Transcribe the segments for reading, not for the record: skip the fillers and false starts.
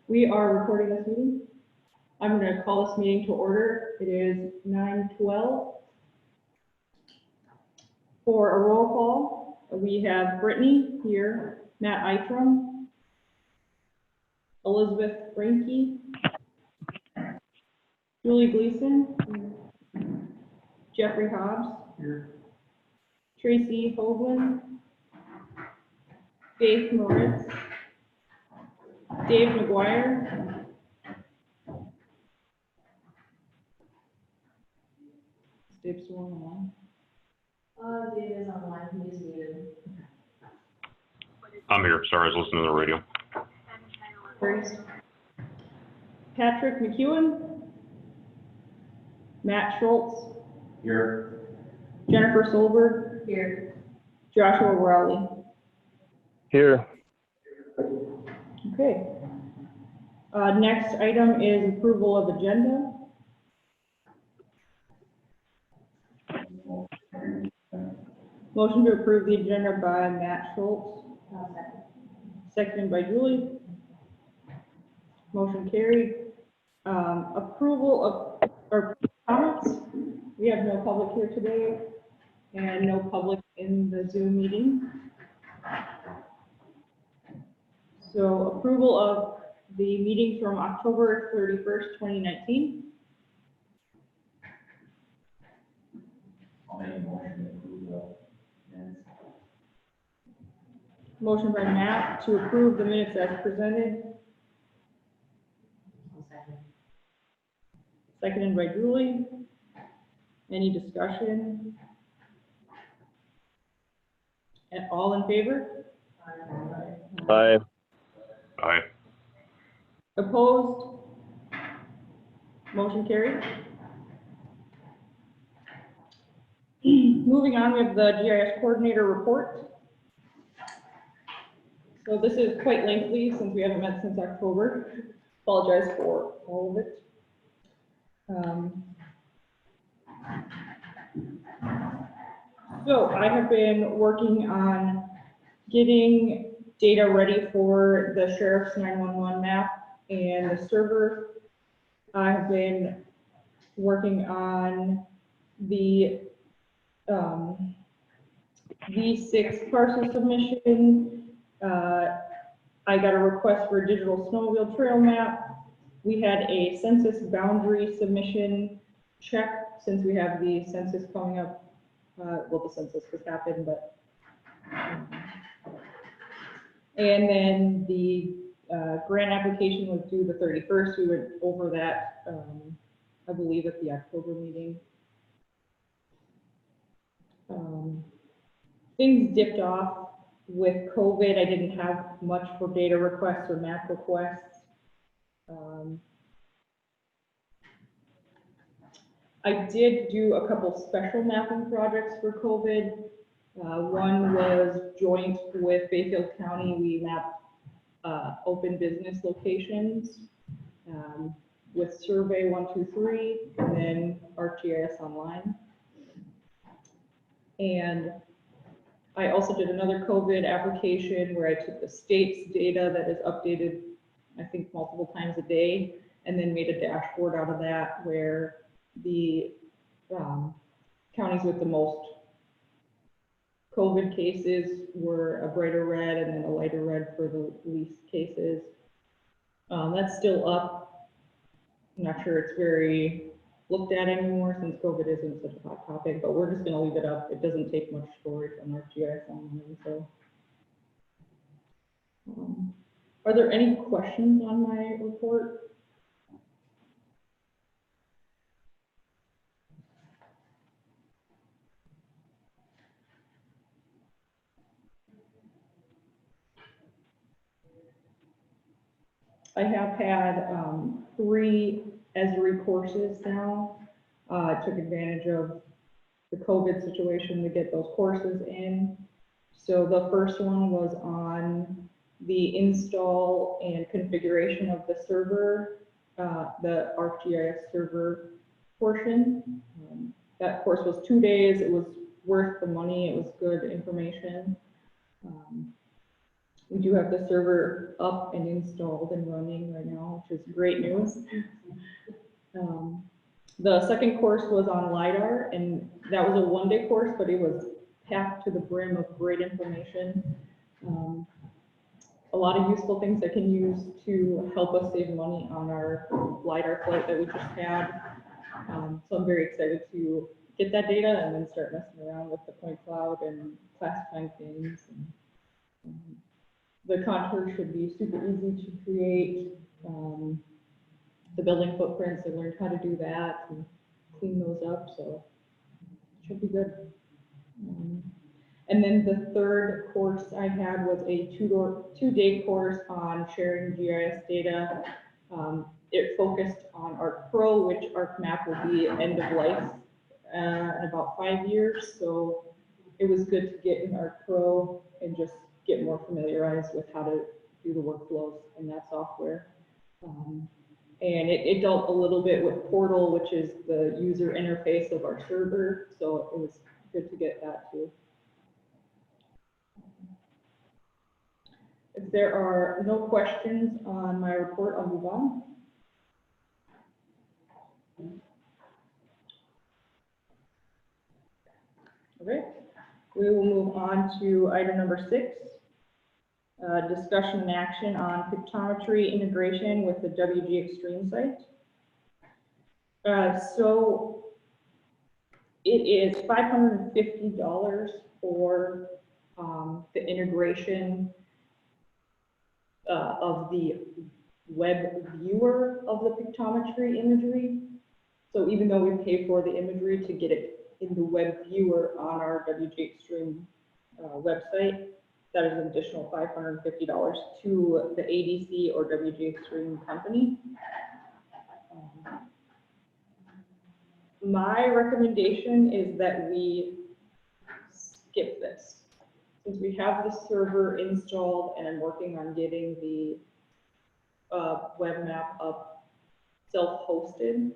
We are recording this meeting. I'm going to call this meeting to order. It is 9:12. For a roll call, we have Brittany here, Matt Eitram, Elizabeth Franke, Julie Gleason, Jeffrey Hobbs, here. Tracy Hoagland, Dave Moritz, Dave McGuire, Dave's still on the line. Dave is online, he is muted. I'm here, sorry, I was listening to the radio. First, Patrick McEwen, Matt Schultz, Here. Jennifer Solberg, Here. Joshua Rowley. Here. Okay. Next item is approval of agenda. Motion to approve the agenda by Matt Schultz. Seconded by Julie. Motion carried. Approval of, or comments. We have no public here today and no public in the Zoom meeting. So approval of the meeting from October 31st, 2019. I'll make a motion to approve the minutes. Motion by Matt to approve the minutes as presented. Seconded by Julie. Any discussion? And all in favor? Aye. Aye. Opposed? Motion carried. Moving on, we have the GIS coordinator report. So this is quite lengthy since we haven't met since October. Apologize for all of it. So I have been working on getting data ready for the sheriff's 911 map and the server. I've been working on the V6 parcel submission. I got a request for a digital snowmobile trail map. We had a census boundary submission check since we have the census coming up. Well, the census has happened, but. And then the grant application was due the 31st. We went over that, I believe, at the October meeting. Things dipped off with COVID. I didn't have much for data requests or map requests. I did do a couple special mapping projects for COVID. One was joint with Bayfield County. We mapped open business locations with Survey 123 and then ArcGIS Online. And I also did another COVID application where I took the state's data that is updated, I think, multiple times a day, and then made a dashboard out of that where the counties with the most COVID cases were a brighter red and then a lighter red for the least cases. That's still up. I'm not sure it's very looked at anymore since COVID isn't such a hot topic, but we're just going to leave it up. It doesn't take much storage on our GIS online. So, are there any questions on my report? I have had 3 Esri courses now. I took advantage of the COVID situation to get those courses in. So the first one was on the install and configuration of the server, the ArcGIS server portion. That course was 2 days. It was worth the money. It was good information. We We do have the server up and installed and running right now, which is great news. The second course was on LiDAR, and that was a one-day course, but it was packed to the brim of great information. A lot of useful things I can use to help us save money on our LiDAR flight that we just had. So I'm very excited to get that data and then start messing around with the point cloud and classifying things. The contours should be super easy to create. The building footprints, I learned how to do that and clean those up, so it should be good. And then the third course I had was a two-day course on sharing GIS data. It focused on ArcPro, which ArcMap will be end of life in about 5 years. So it was good to get in ArcPro and just get more familiarized with how to do the workflows in that software. And it dealt a little bit with Portal, which is the user interface of our server. So it was good to get that too. If there are no questions on my report, I'll move on. Okay, we will move on to item number 6. Discussion and action on pictometry integration with the WG Extreme site. So it is $550 for the integration of the web viewer of the pictometry imagery. So even though we pay for the imagery to get it in the web viewer on our WG Extreme website, that is an additional $550 to the ADC or WG Extreme company. My recommendation is that we skip this. Since we have the server installed and I'm working on getting the web map up self-hosted,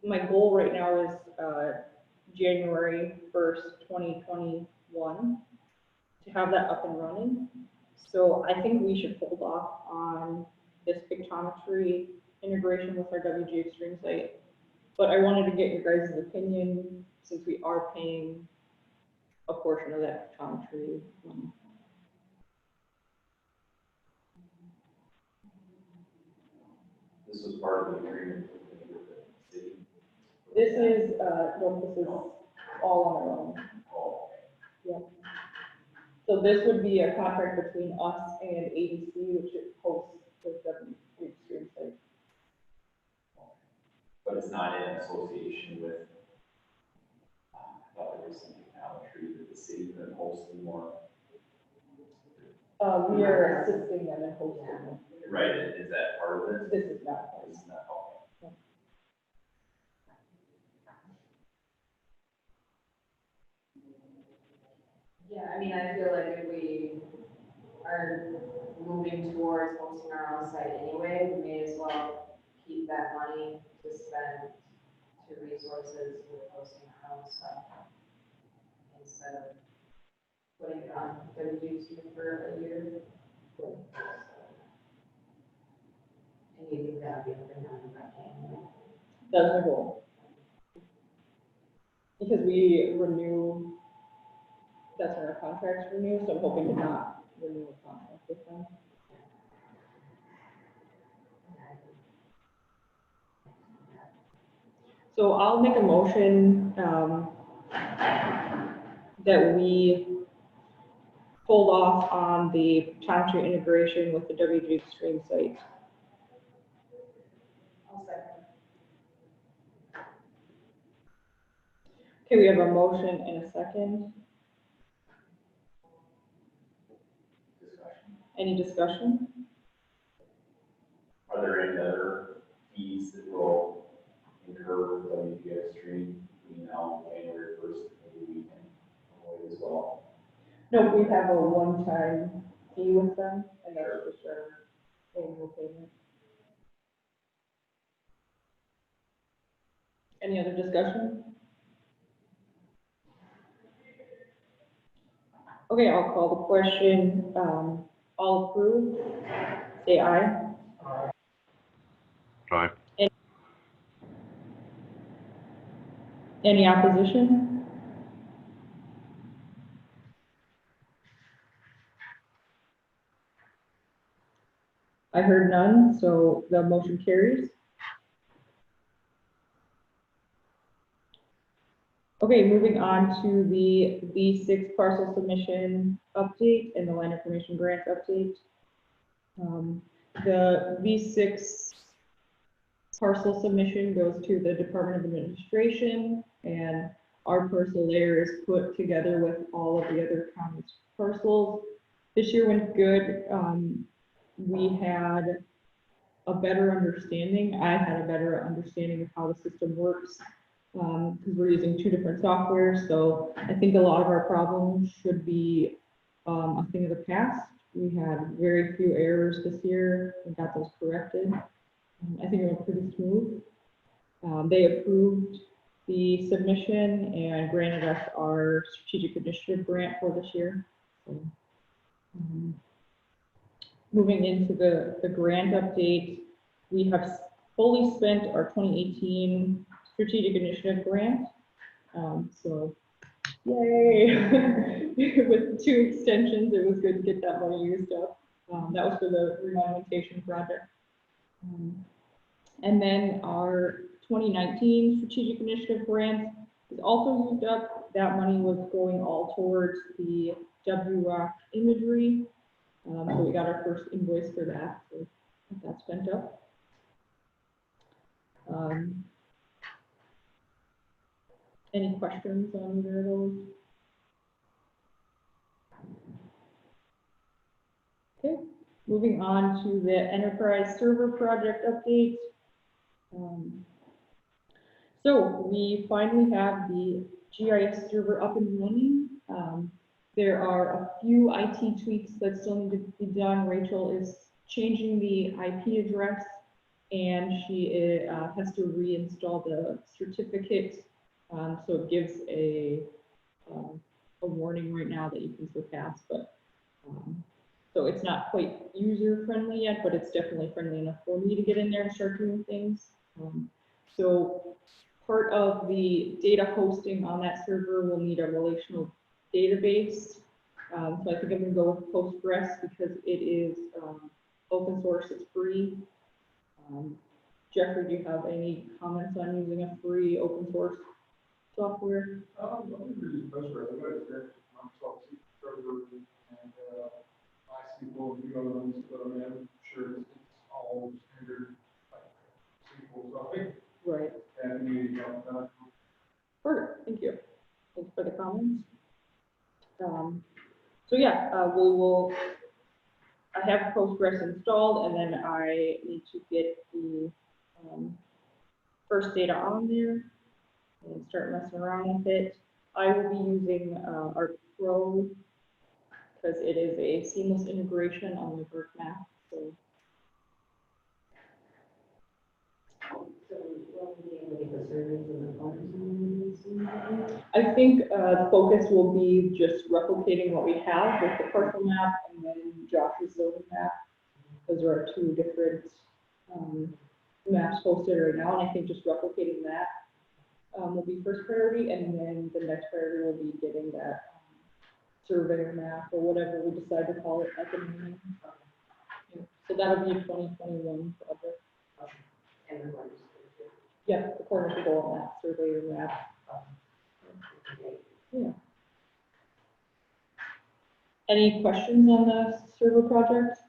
my goal right now is January 1st, 2021 to have that up and running. So I think we should hold off on this pictometry integration with our WG Extreme site. But I wanted to get your guys' opinion since we are paying a portion of that pictometry. This was part of the agreement with the city. This is, well, this is all on our own. Oh, Yeah. So this would be a contract between us and ADC, which it hosts the WG Extreme site. but it's not in association with, I thought there was some technology that the city could host more. We are assisting them in hosting them. Right, is that part of it? This is not. It's not, okay. Yeah, I mean, I feel like if we are moving towards hosting our own site anyway, we may as well keep that money to spend to resources with hosting our own stuff instead of putting it on WGC for a year. And you think that would be a good number, That's my goal. Because we renew, that's when our contracts renew, so I'm hoping to not renew a contract with them. So I'll make a motion, that we hold off on the pictometry integration with the WG Extreme site. I'll second. Okay, we have a motion and a second. Discussion. Any discussion? Are there any other fees that will incur with WPX Extreme between now and January 1st, maybe we can avoid as well? No, we have a one-time fee with them, and that's just our annual payment. Any other discussion? Okay, I'll call the question. All approved? Say aye. Aye. Any opposition? I heard none, so the motion carries. Okay, moving on to the V6 parcel submission update and the land information grant update. The V6 parcel submission goes to the Department of Administration, and our parcel there is put together with all of the other counties' parcels. This year went good. We had a better understanding. I had a better understanding of how the system works, because we're using two different softwares. So I think a lot of our problems should be a thing of the past. We had very few errors this year. We got those corrected. I think it went pretty smooth. They approved the submission and granted us our strategic initiative grant for this year. So, moving into the grant update, we have fully spent our 2018 strategic initiative grant. So yay! With 2 extensions, it was good to get that money used up. That was for the remonumentation project. And then our 2019 strategic initiative grant is also used up. That money was going all towards the WROC imagery. So we got our first invoice for that, so that's spent up. Any questions on either of those? Okay, moving on to the enterprise server project update. So we finally have the GIS server up and running. There are a few IT tweaks that still need to be done. Rachel is changing the IP address, and she has to reinstall the certificate. So it gives a warning right now that you can surpass, but so it's not quite user friendly yet, but it's definitely friendly enough for me to get in there and start doing things. So part of the data hosting on that server will need a relational database. So I think I'm gonna go with Postgres because it is open source, it's free. Jeffrey, do you have any comments on using a free open source software? I'm using Postgres. I've got experience with Microsoft server and MySQL, a few other ones, but I mean, I'm sure it's all standard like SQL. So I think Right. that community helped out. Perfect, thank you. Thanks for the comments. So yeah, I have Postgres installed, and then I need to get the first data on there and start messing around with it. I will be using our Pro because it is a seamless integration on the Work map. So will we be able to get the surveys and the photos? I think the focus will be just replicating what we have with the parcel map and then Josh's zoning map. Those are our 2 different maps posted right now, and I think just replicating that will be first priority, and then the next priority will be getting that surveyor map or whatever we decide to call it at the moment. So that'll be a 2021 project. And the ones. Yeah, the corners will go on that surveyor map. Yeah. Any questions on the server project?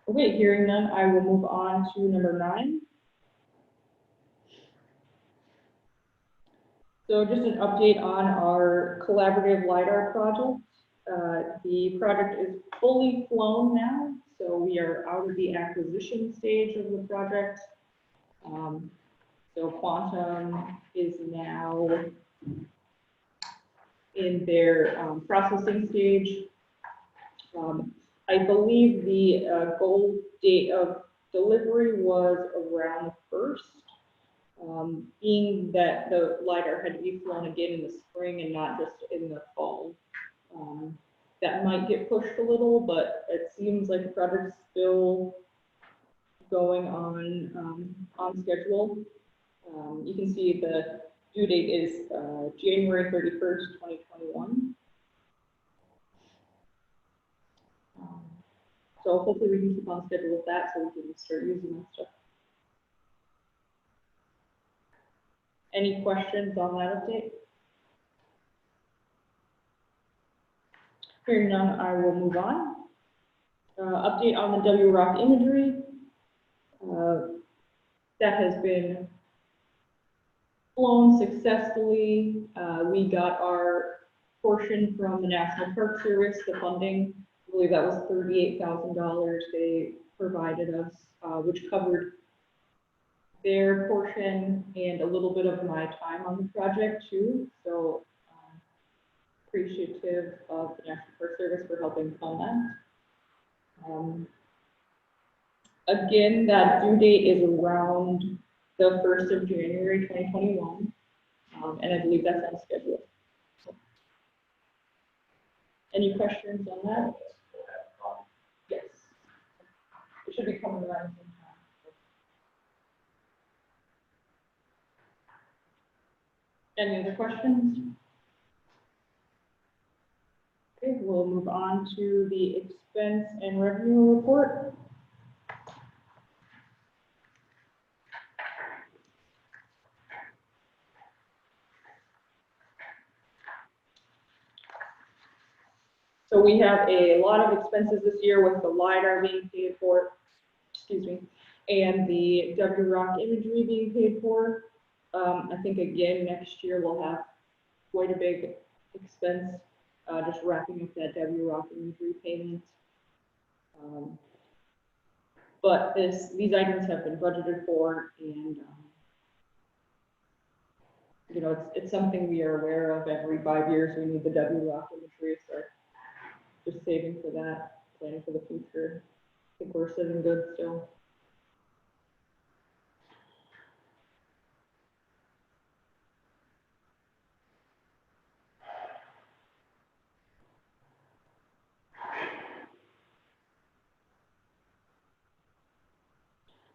Okay, hearing none, I will move on to number 9. So just an update on our collaborative LiDAR project. The project is fully flown now, so we are out of the acquisition stage of the project. So Quantum is now in their processing stage. I believe the goal date of delivery was around the 1st. Being that the LiDAR had to be flown again in the spring and not just in the fall. That might get pushed a little, but it seems like the project's still going on schedule. You can see the due date is January 31st, 2021. So hopefully we can keep on schedule with that so we can start using that stuff. Any questions on that update? Hearing none, I will move on. Update on the W Rock imagery. That has been flown successfully. We got our portion from the National Park Service, the funding. I believe that was $38,000 they provided us, which covered their portion and a little bit of my time on the project too. So appreciative of the National Park Service for helping fund that. Again, that due date is around the 1st of January, 2021. And I believe that's on schedule. So, any questions on that? Yes. It should be coming around sometime. Any other questions? Okay, we'll move on to the expense and revenue report. So we have a lot of expenses this year with the LiDAR being paid for, and the W Rock imagery being paid for. I think again, next year we'll have quite a big expense, just wrapping up that W Rock imagery payment. But these items have been budgeted for, and you know, it's something we are aware of. Every 5 years we need the W Rock imagery, so just saving for that, planning for the future. I think we're sitting good still.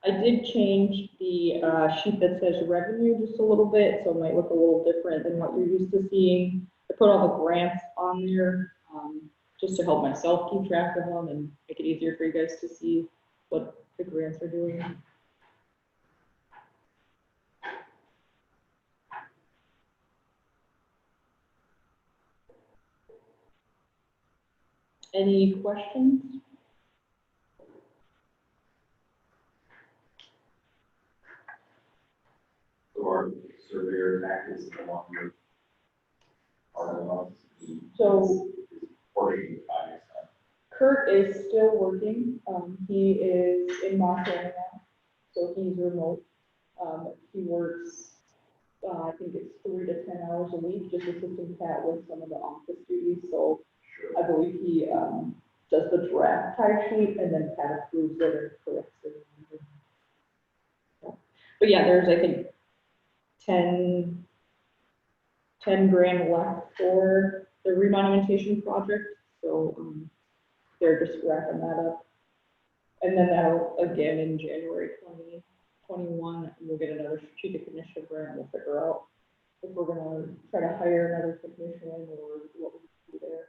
I did change the sheet that says revenue just a little bit, so it might look a little different than what you're used to seeing. I put all the grants on there just to help myself keep track of them and make it easier for you guys to see what the grants are doing. Any questions? So our surveyor practice is no longer part of us. So Portion of 5%. Kurt is still working. He is in Montana now, so he's remote. He works, I think it's 3 to 10 hours a week, just assisting Pat with some of the office duties. So I believe he does the draft type sheet and then Pat approves it or corrects it. But yeah, there's, I think, 10 grand left for the remonumentation project. So they're just wrapping that up. And then that'll, again, in January 2021, we'll get another strategic initiative grant. We'll figure out if we're gonna try to hire another technician or what we do there.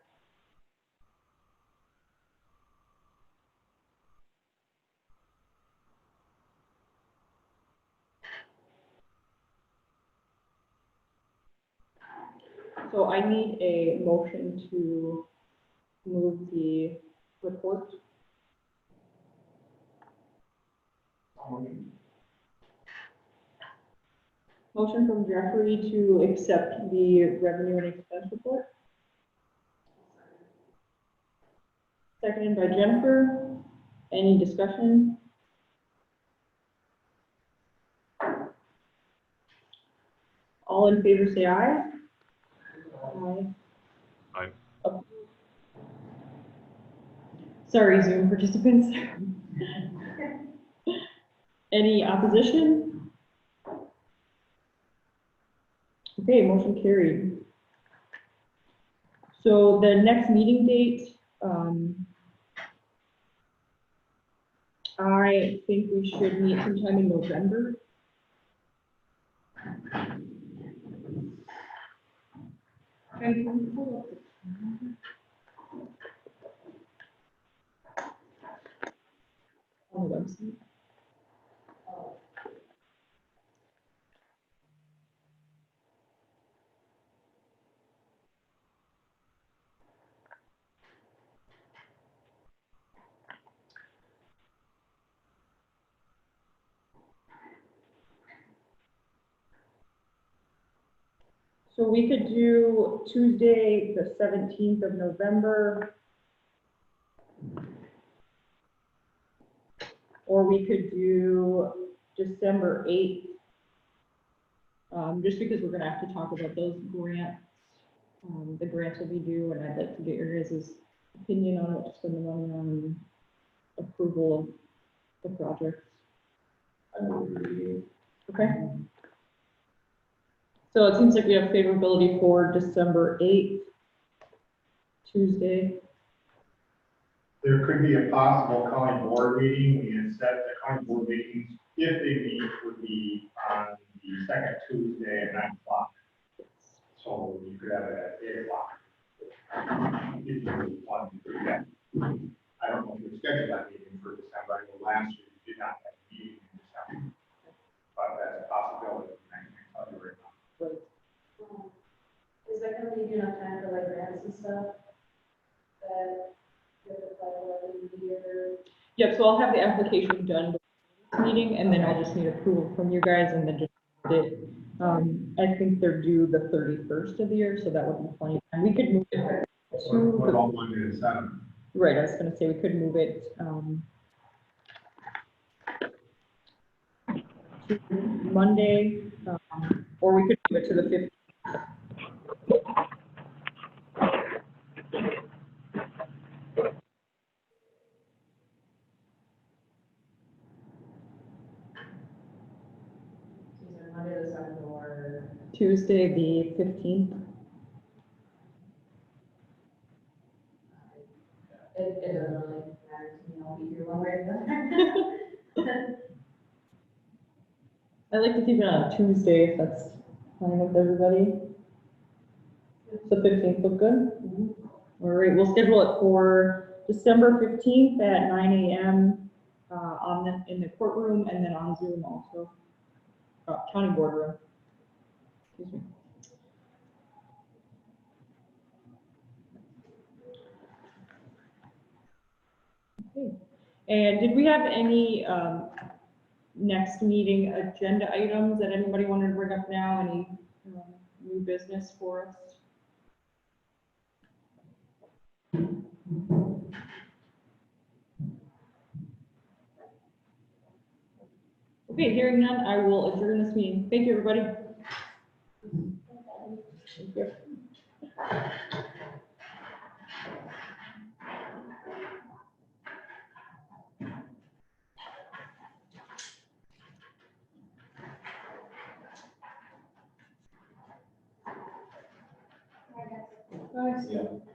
So I need a motion to move the report. Motion from Jeffrey to accept the revenue and expense report. Seconded by Jennifer. Any discussion? All in favor say aye. Aye. Aye. Oh. Sorry, Zoom participants. Any opposition? Okay, motion carried. So the next meeting date, I think we should meet sometime in November. And can we pull up the calendar? On the website. So we could do Tuesday, the 17th of November. Or we could do December 8th. Just because we're gonna have to talk about those grants. The grants will be due, and I'd like to get your guys' opinion on what to spend the money on, and approval of the projects. Okay. So it seems like we have favorability for December 8th, Tuesday. There could be a possible county board meeting. We had set the county board meetings, if they meet, would be on the second Tuesday at 9 o'clock. So you could have it at 8 o'clock. If you want to do that. I don't know if we scheduled that meeting for December. I know last year we did not have a meeting in December. But that's a possibility. I can't tell you right now. Is that gonna leave you enough time for like grants and stuff? That you have to apply for in the year? Yep, so I'll have the application done before this meeting, and then I'll just need approval from you guys, and then just it. I think they're due the 31st of the year, so that would be plenty of time. We could move it What to, about Monday the 7th? right, I was gonna say we could move it, to Monday, or we could move it to the 15th. Either Monday the 7th or Tuesday, the 15th. it doesn't really matter to me. I'll be here one way or the other. I like to keep it on a Tuesday if that's fine with everybody. So 15th look good? All right, we'll schedule it for December 15th at 9 a.m. In the courtroom, and then on Zoom also. County boardroom. Excuse me. Okay. And did we have any next meeting agenda items that anybody wanted to bring up now? Any new business for us? Okay, hearing none, I will adjourn this meeting. Thank you, everybody. Thank you. Yeah.